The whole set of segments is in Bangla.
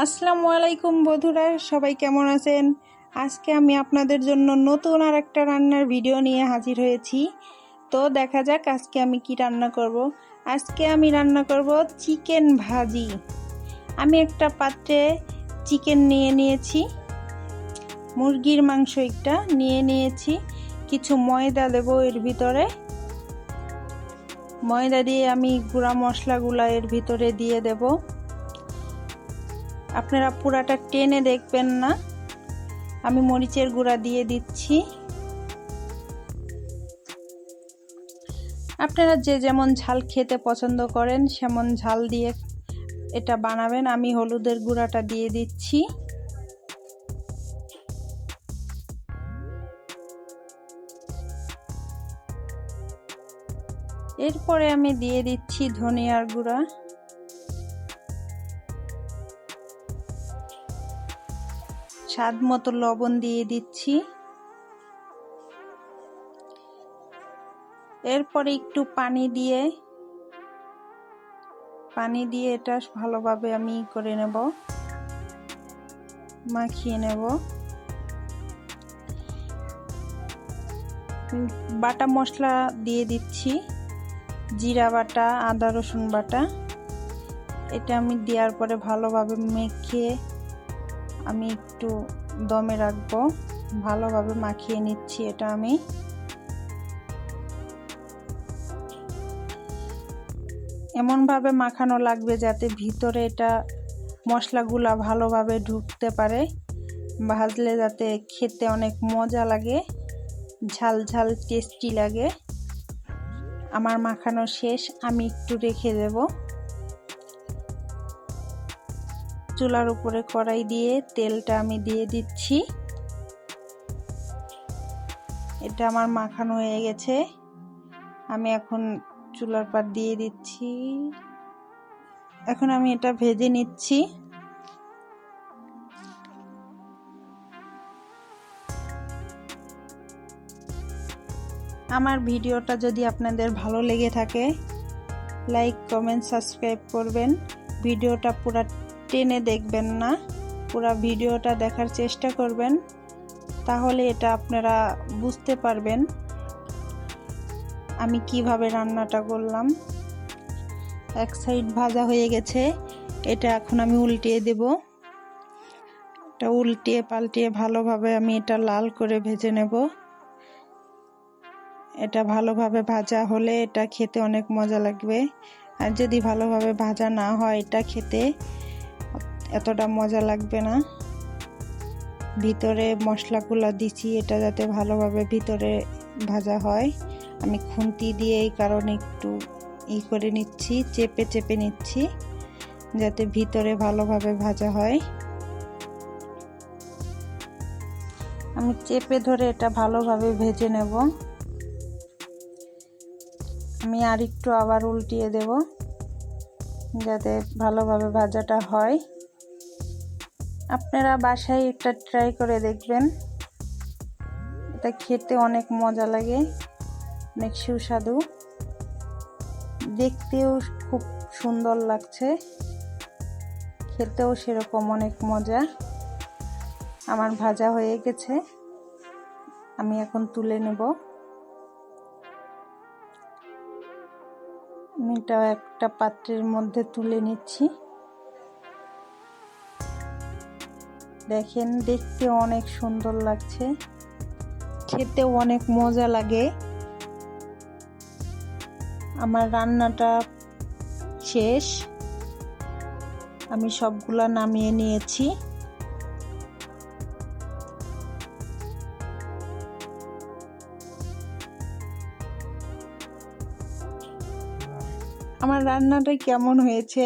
আসসালামু আলাইকুম বন্ধুরা, সবাই কেমন আছেন? আজকে আমি আপনাদের জন্য নতুন আর একটা রান্নার ভিডিও নিয়ে হাজির হয়েছি। তো দেখা যাক আজকে আমি কি রান্না করব। আজকে আমি রান্না করব চিকেন ভাজি। আমি একটা পাত্রে চিকেন নিয়ে নিয়েছি, মুরগির মাংস একটা নিয়ে নিয়েছি। কিছু ময়দা দেব এর ভিতরে। ময়দা দিয়ে আমি গুঁড়া মশলাগুলা এর ভিতরে দিয়ে দেব। আপনারা পুরাটা টেনে দেখবেন না। আমি মরিচের গুঁড়া দিয়ে দিচ্ছি। আপনারা যে যেমন ঝাল খেতে পছন্দ করেন সেমন ঝাল দিয়ে এটা বানাবেন। আমি হলুদের গুঁড়াটা দিয়ে দিচ্ছি। এরপরে আমি দিয়ে দিচ্ছি ধনিয়ার গুঁড়া, স্বাদ মতো লবণ দিয়ে দিচ্ছি। এরপরে একটু পানি দিয়ে এটা ভালোভাবে আমি করে নেব, মাখিয়ে নেব। বাটা মশলা দিয়ে দিচ্ছি, জিরা বাটা, আদা রসুন বাটা। এটা আমি দেওয়ার পরে ভালোভাবে মেখে আমি একটু দমে রাখবো। ভালোভাবে মাখিয়ে নিচ্ছি এটা আমি। এমনভাবে মাখানো লাগবে যাতে ভিতরে এটা মশলাগুলা ভালোভাবে ঢুকতে পারে, ভাজলে যাতে খেতে অনেক মজা লাগে, ঝাল ঝাল টেস্টি লাগে। আমার মাখানো শেষ, আমি একটু রেখে দেব। চুলার উপরে কড়াই দিয়ে তেলটা আমি দিয়ে দিচ্ছি। এটা আমার মাখানো হয়ে গেছে। আমি এখন চুলার পার দিয়ে দিচ্ছি। এখন আমি এটা ভেজে নিচ্ছি। আমার ভিডিওটা যদি আপনাদের ভালো লেগে থাকে লাইক, কমেন্ট, সাবস্ক্রাইব করবেন। ভিডিওটা পুরো টেনে দেখবেন না, পুরো ভিডিওটা দেখার চেষ্টা করবেন, তাহলে এটা আপনারা বুঝতে পারবেন আমি কিভাবে রান্নাটা করলাম। এক সাইড ভাজা হয়ে গেছে, এটা এখন আমি উল্টিয়ে দেব। এটা উল্টিয়ে পাল্টিয়ে ভালোভাবে আমি এটা লাল করে ভেজে নেব। এটা ভালোভাবে ভাজা হলে এটা খেতে অনেক মজা লাগবে। আর যদি ভালোভাবে ভাজা না হয় এটা খেতে এতটা মজা লাগবে না। ভিতরে মশলাগুলো দিচ্ছি এটা যাতে ভালোভাবে ভিতরে ভাজা হয়। আমি খুন্তি দিয়ে এই কারণে একটু করে নিচ্ছি, চেপে চেপে নিচ্ছি যাতে ভিতরে ভালোভাবে ভাজা হয়। আমি চেপে ধরে এটা ভালোভাবে ভেজে নেব। আমি আর একটু আবার উল্টিয়ে দেব যাতে ভালোভাবে ভাজাটা হয়। আপনারা বাসায় এটা ট্রাই করে দেখবেন, এটা খেতে অনেক মজা লাগে, অনেক সুস্বাদু, দেখতেও খুব সুন্দর লাগছে, খেতেও সেরকম অনেক মজা। আমার ভাজা হয়ে গেছে, আমি এখন তুলে নেব। আমি এটা একটা পাত্রের মধ্যে তুলে নিচ্ছি। দেখেন, দেখতে অনেক সুন্দর লাগছে, খেতেও অনেক মজা লাগে। আমার রান্নাটা শেষ, আমি সবগুলা নামিয়ে নিয়েছি। আমার রান্নাটা কেমন হয়েছে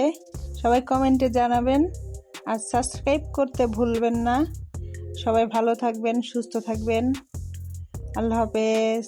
সবাই কমেন্টে জানাবেন, আর সাবস্ক্রাইব করতে ভুলবেন না। সবাই ভালো থাকবেন, সুস্থ থাকবেন। আল্লাহ হাফেজ।